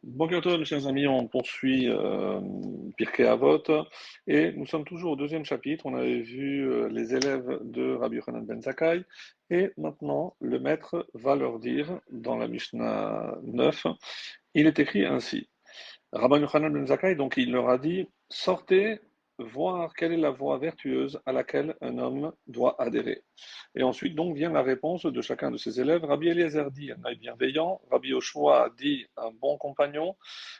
Bonjour à mes chers amis, on poursuit Pirkei Avot et nous sommes toujours au deuxième chapitre. On avait vu les élèves de Rabbi Yochanan ben Zakkai et maintenant le maître va leur dire dans la Mishnah 9, il est écrit ainsi. Rabbi Yochanan ben Zakkai, donc il leur a dit, sortez voir quelle est la voie vertueuse à laquelle un homme doit adhérer. Et ensuite, donc, vient la réponse de chacun de ses élèves. Rabbi Eliezer dit un œil bienveillant, Rabbi Yoshua dit un bon compagnon,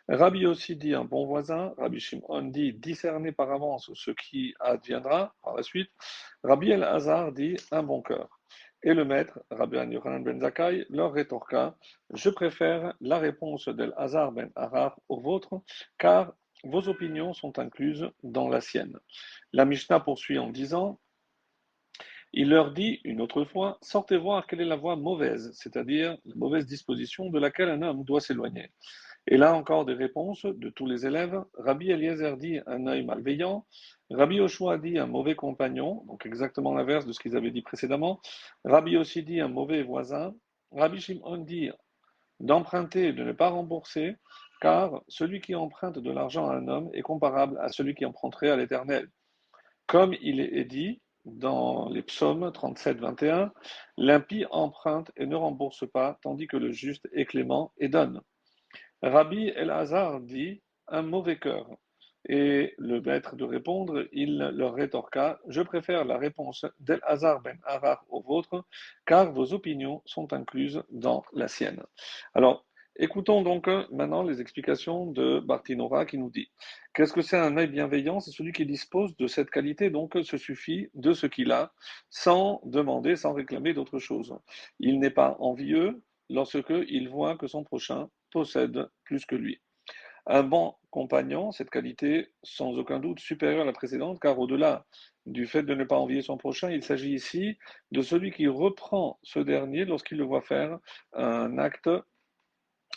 Rabbi Yossi dit un bon voisin, Rabbi Shimon dit discerner par avance ce qui adviendra par la suite, Rabbi El-Hazar dit un bon cœur. Et le maître, Rabbi Yochanan ben Zakkai, leur rétorqua, je préfère la réponse d'El-Hazar ben Harar au vôtre, car vos opinions sont incluses dans la sienne. La Mishnah poursuit en disant, il leur dit une autre fois, sortez voir quelle est la voie mauvaise, c'est-à-dire la mauvaise disposition de laquelle un homme doit s'éloigner. Et là encore des réponses de tous les élèves. Rabbi Eliezer dit un œil malveillant. Rabbi Yoshua dit un mauvais compagnon, donc exactement l'inverse de ce qu'ils avaient dit précédemment. Rabbi Yossi dit un mauvais voisin. Rabbi Shimon dit d'emprunter et de ne pas rembourser, car celui qui emprunte de l'argent à un homme est comparable à celui qui emprunterait à l'Éternel. Comme il est dit dans les psaumes 37-21, l'impie emprunte et ne rembourse pas, tandis que le juste est clément et donne. Rabbi El-Hazar dit un mauvais cœur. Et le maître de répondre, il leur rétorqua, je préfère la réponse d'El-Hazar ben Harar au vôtre, car vos opinions sont incluses dans la sienne. Alors, écoutons donc maintenant les explications de Bartinora qui nous dit, qu'est-ce que c'est un œil bienveillant? C'est celui qui dispose de cette qualité, donc se suffit de ce qu'il a, sans demander, sans réclamer d'autre chose. Il n'est pas envieux lorsque il voit que son prochain possède plus que lui. Un bon compagnon, cette qualité sans aucun doute supérieure à la précédente, car au-delà du fait de ne pas envier son prochain, il s'agit ici de celui qui reprend ce dernier lorsqu'il le voit faire un acte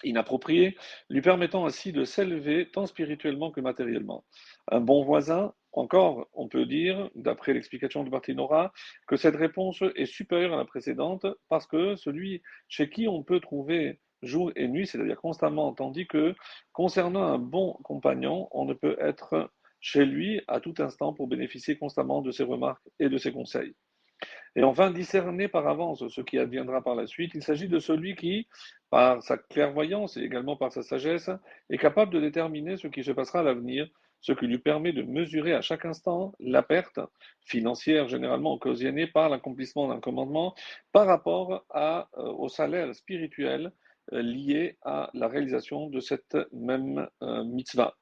inapproprié, lui permettant ainsi de s'élever tant spirituellement que matériellement. Un bon voisin, encore, on peut dire, d'après l'explication de Bartinora, que cette réponse est supérieure à la précédente parce que celui chez qui on peut trouver jour et nuit, c'est-à-dire constamment, tandis que concernant un bon compagnon, on ne peut être chez lui à tout instant pour bénéficier constamment de ses remarques et de ses conseils. Et enfin, discerner par avance ce qui adviendra par la suite, il s'agit de celui qui, par sa clairvoyance et également par sa sagesse, est capable de déterminer ce qui se passera à l'avenir, ce qui lui permet de mesurer à chaque instant la perte financière généralement occasionnée par l'accomplissement d'un commandement par rapport au salaire spirituel lié à la réalisation de cette même mitzvah,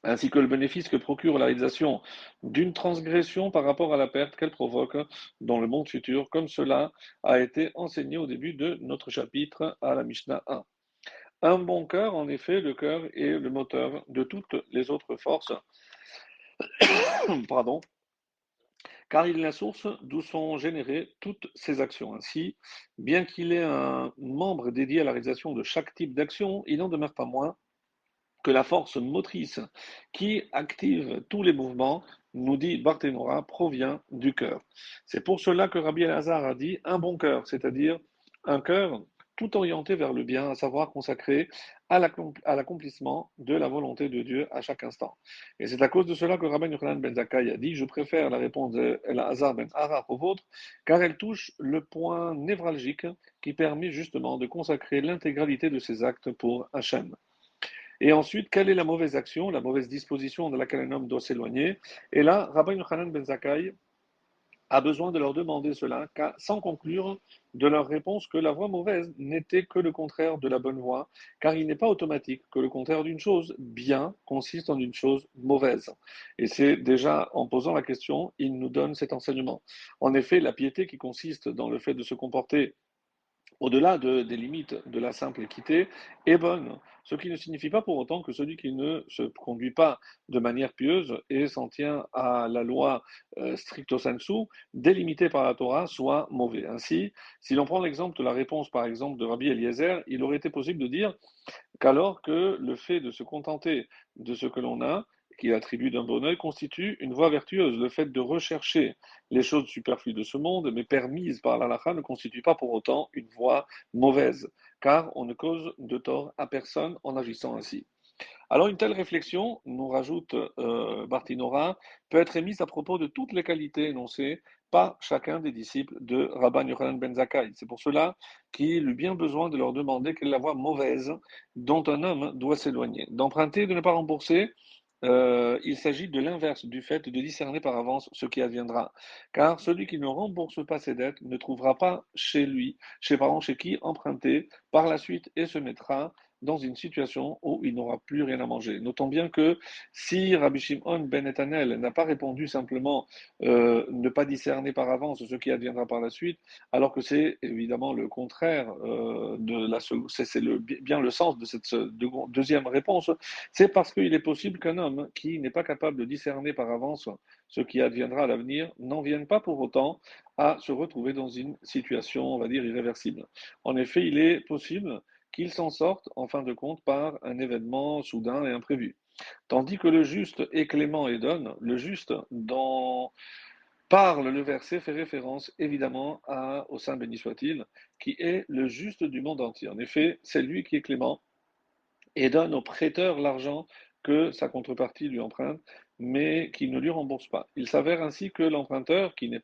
ainsi que le bénéfice que procure la réalisation d'une transgression par rapport à la perte qu'elle provoque dans le monde futur, comme cela a été enseigné au début de notre chapitre à la Mishnah 1. Un bon cœur, en effet, le cœur est le moteur de toutes les autres forces, pardon, car il est la source d'où sont générées toutes ces actions. Ainsi, bien qu'il ait un membre dédié à la réalisation de chaque type d'action, il n'en demeure pas moins que la force motrice qui active tous les mouvements, nous dit Barthénora, provient du cœur. C'est pour cela que Rabbi Elazar a dit un bon cœur, c'est-à-dire un cœur tout orienté vers le bien, à savoir consacré à l'accomplissement de la volonté de Dieu à chaque instant. Et c'est à cause de cela que Rabbi Yochanan ben Zakkai a dit, je préfère la réponse d'Elazar ben Harar au vôtre, car elle touche le point névralgique qui permet justement de consacrer l'intégralité de ses actes pour Hachem. Et ensuite, quelle est la mauvaise action, la mauvaise disposition de laquelle un homme doit s'éloigner? Et là, Rabbi Yochanan ben Zakkai a besoin de leur demander cela, sans conclure de leur réponse que la voie mauvaise n'était que le contraire de la bonne voie, car il n'est pas automatique que le contraire d'une chose bien consiste en une chose mauvaise. Et c'est déjà en posant la question, il nous donne cet enseignement. En effet, la piété qui consiste dans le fait de se comporter au-delà des limites de la simple équité, est bonne. Ce qui ne signifie pas pour autant que celui qui ne se conduit pas de manière pieuse et s'en tient à la loi stricto sensu, délimitée par la Torah, soit mauvais. Ainsi, si l'on prend l'exemple de la réponse, par exemple, de Rabbi Eliezer, il aurait été possible de dire qu'alors que le fait de se contenter de ce que l'on a qu'il attribue d'un bon œil constitue une voie vertueuse. Le fait de rechercher les choses superflues de ce monde, mais permises par l'halakha, ne constitue pas pour autant une voie mauvaise, car on ne cause de tort à personne en agissant ainsi. Alors une telle réflexion, nous rajoute Bartinora, peut être émise à propos de toutes les qualités énoncées par chacun des disciples de Rabban Yochanan ben Zakkai. C'est pour cela qu'il eut bien besoin de leur demander quelle est la voie mauvaise dont un homme doit s'éloigner. D'emprunter, de ne pas rembourser, il s'agit de l'inverse du fait de discerner par avance ce qui adviendra. Car celui qui ne rembourse pas ses dettes ne trouvera pas chez lui, chez qui emprunter par la suite et se mettra dans une situation où il n'aura plus rien à manger. Notons bien que si Rabbi Shimon ben Netanel n'a pas répondu simplement ne pas discerner par avance ce qui adviendra par la suite, alors que c'est évidemment le contraire c'est bien le sens de cette deuxième réponse, c'est parce qu'il est possible qu'un homme qui n'est pas capable de discerner par avance ce qui adviendra à l'avenir n'en vienne pas pour autant à se retrouver dans une situation, on va dire, irréversible. En effet, il est possible qu'il s'en sorte en fin de compte par un événement soudain et imprévu. Tandis que le juste est clément et donne, le juste dont parle le verset fait référence évidemment au Saint béni soit-il, qui est le juste du monde entier. En effet, c'est lui qui est clément et donne au prêteur l'argent que sa contrepartie lui emprunte, mais qui ne lui rembourse pas. Il s'avère ainsi que l'emprunteur, qui ne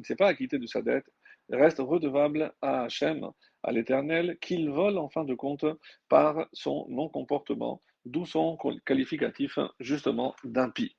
s'est pas acquitté de sa dette, reste redevable à Hachem, à l'Éternel, qu'il vole en fin de compte par son non-comportement, d'où son qualificatif justement d'impie.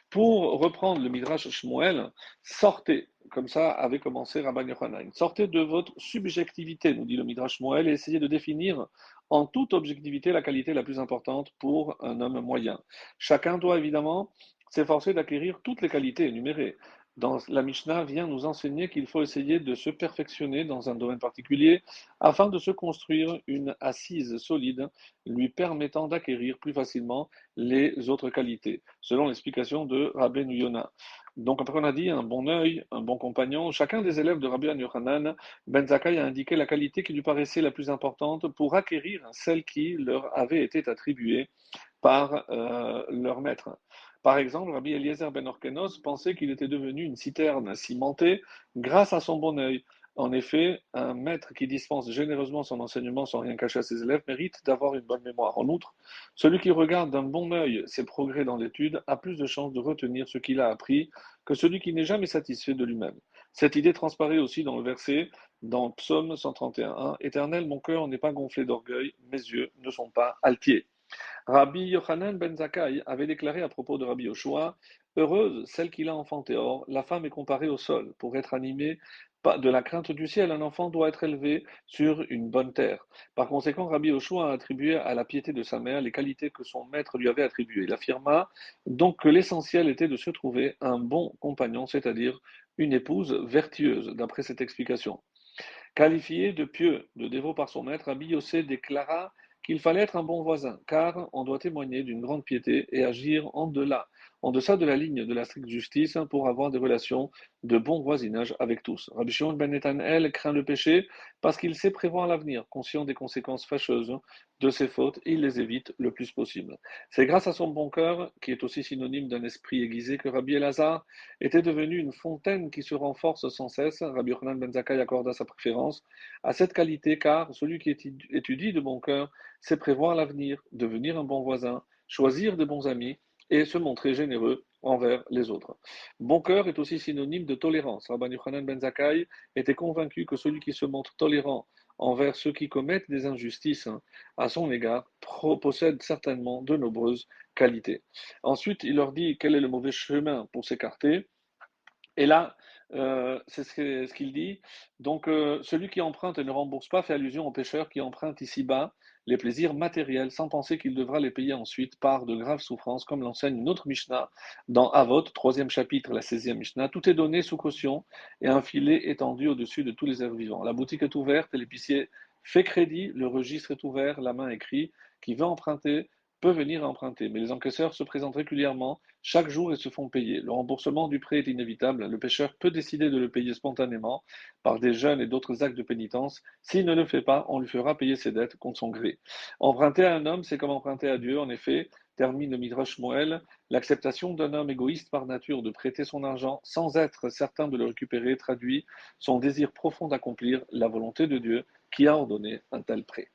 Pour reprendre le Midrash Shmuel, sortez, comme ça avait commencé Rabban Yochanan, sortez de votre subjectivité, nous dit le Midrash Shmuel, et essayez de définir en toute objectivité la qualité la plus importante pour un homme moyen. Chacun doit évidemment s'efforcer d'acquérir toutes les qualités énumérées. Dans la Mishnah vient nous enseigner qu'il faut essayer de se perfectionner dans un domaine particulier afin de se construire une assise solide lui permettant d'acquérir plus facilement les autres qualités, selon l'explication de Rabbeinu Yonah. Donc, après on a dit un bon œil, un bon compagnon, chacun des élèves de Rabbi Yochanan ben Zakkai a indiqué la qualité qui lui paraissait la plus importante pour acquérir celle qui leur avait été attribuée par leur maître. Par exemple, Rabbi Eliezer ben Orkenos pensait qu'il était devenu une citerne cimentée grâce à son bon œil. En effet, un maître qui dispense généreusement son enseignement sans rien cacher à ses élèves mérite d'avoir une bonne mémoire. En outre, celui qui regarde d'un bon œil ses progrès dans l'étude a plus de chances de retenir ce qu'il a appris que celui qui n'est jamais satisfait de lui-même. Cette idée transparaît aussi dans le verset, dans Psaume 131, Éternel, mon cœur n'est pas gonflé d'orgueil, mes yeux ne sont pas altiers. Rabbi Yochanan ben Zakkai avait déclaré à propos de Rabbi Yoshua, heureuse celle qui l'a enfantée. Or, la femme est comparée au sol. Pour être animée de la crainte du ciel, un enfant doit être élevé sur une bonne terre. Par conséquent, Rabbi Yoshua a attribué à la piété de sa mère les qualités que son maître lui avait attribuées. Il affirma donc que l'essentiel était de se trouver un bon compagnon, c'est-à-dire une épouse vertueuse, d'après cette explication. Qualifié de pieux, de dévot par son maître, Rabbi Yossé déclara qu'il fallait être un bon voisin, car on doit témoigner d'une grande piété et agir en deçà de la ligne de la stricte justice pour avoir des relations de bon voisinage avec tous. Rabbi Shimon ben Netanel craint le péché parce qu'il sait prévoir l'avenir, conscient des conséquences fâcheuses de ses fautes, il les évite le plus possible. C'est grâce à son bon cœur, qui est aussi synonyme d'un esprit aiguisé, que Rabbi Elazar était devenu une fontaine qui se renforce sans cesse. Rabbi Yochanan ben Zakkai accorda sa préférence à cette qualité, car celui qui étudie de bon cœur sait prévoir l'avenir, devenir un bon voisin, choisir de bons amis et se montrer généreux envers les autres. Bon cœur est aussi synonyme de tolérance. Rabbi Yochanan ben Zakkai était convaincu que celui qui se montre tolérant envers ceux qui commettent des injustices à son égard possède certainement de nombreuses qualités. Ensuite, il leur dit quel est le mauvais chemin pour s'écarter. Et là, c'est ce qu'il dit. Donc, celui qui emprunte et ne rembourse pas fait allusion au pécheur qui emprunte ici-bas les plaisirs matériels sans penser qu'il devra les payer ensuite par de graves souffrances, comme l'enseigne une autre Mishnah dans Avot, troisième chapitre, la 16e Mishnah. Tout est donné sous caution et un filet étendu au-dessus de tous les êtres vivants. La boutique est ouverte et l'épicier fait crédit, le registre est ouvert, la main écrit, qui veut emprunter peut venir emprunter, mais les encaisseurs se présentent régulièrement chaque jour et se font payer. Le remboursement du prêt est inévitable. Le pêcheur peut décider de le payer spontanément par des jeûnes et d'autres actes de pénitence. S'il ne le fait pas, on lui fera payer ses dettes contre son gré. Emprunter à un homme, c'est comme emprunter à Dieu. En effet, termine le Midrash Moël, l'acceptation d'un homme égoïste par nature de prêter son argent sans être certain de le récupérer traduit son désir profond d'accomplir la volonté de Dieu qui a ordonné un tel prêt.